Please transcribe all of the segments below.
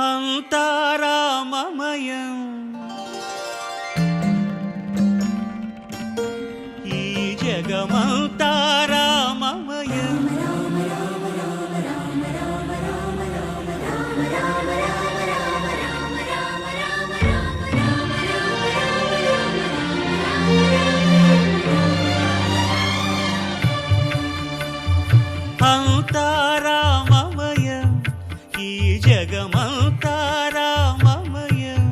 అంతా రామమయం ఈ జగమంతా రామమయం అంతా రామమయం ఈ జగమంతా రామమయం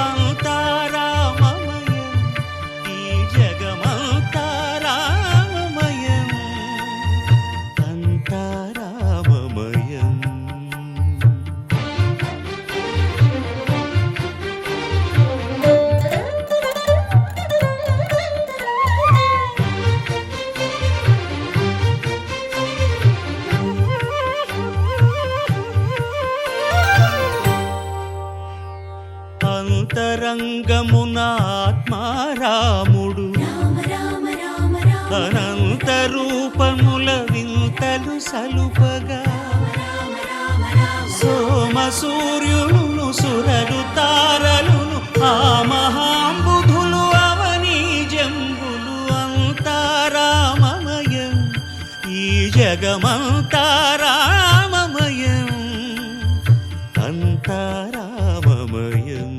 అంతా రామమయం ఈ జగమంతా రామమయం అంతా రామమయం అంతరంగమున ఆత్మారాముడు అనంత రూపముల వింతలు సలుపగా సోమ సూర్యులను సురలు తారలును ఆ మహాంబుధులు అవనీ జంబులు అంతా రామమయం ఈ జగమంతా రామమయం అంతా రామమయం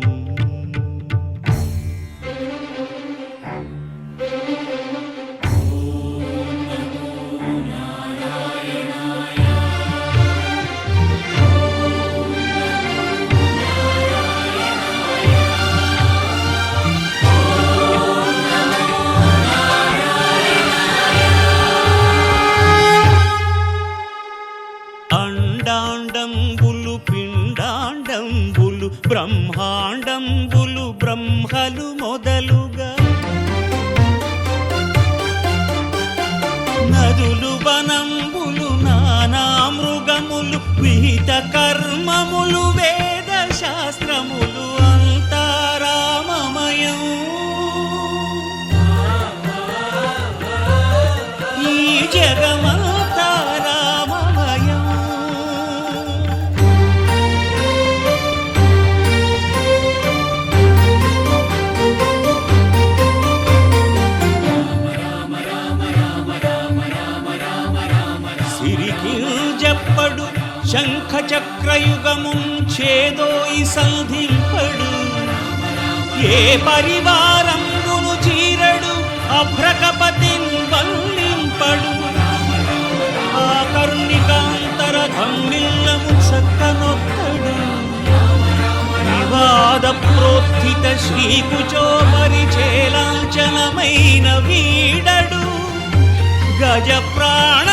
అండాండంబులు పిండాండంబులు బ్రహ్మాండంబులు బ్రహ్మలు మొదలుగా నదులు వనంబులు నానా మృగములు విహిత కర్మములు వేద శాస్త్రములు అంతా రామమయం ఈ జగమంతా రామమయం సిరికింజప్పడు శంఖ చక్రయుగముంచేదోయి సంధింపడు ఏ పరివారంబును చీరడు అభ్రకపతిన్ వల్లింపడు ఆ కర్ణికాంతర ధమ్మిల్లము చక్కనొక్కడు వివాద ప్రోత్థిత శ్రీకుచో పరిచేలాంచనమైన వీడడు గజ ప్రాణ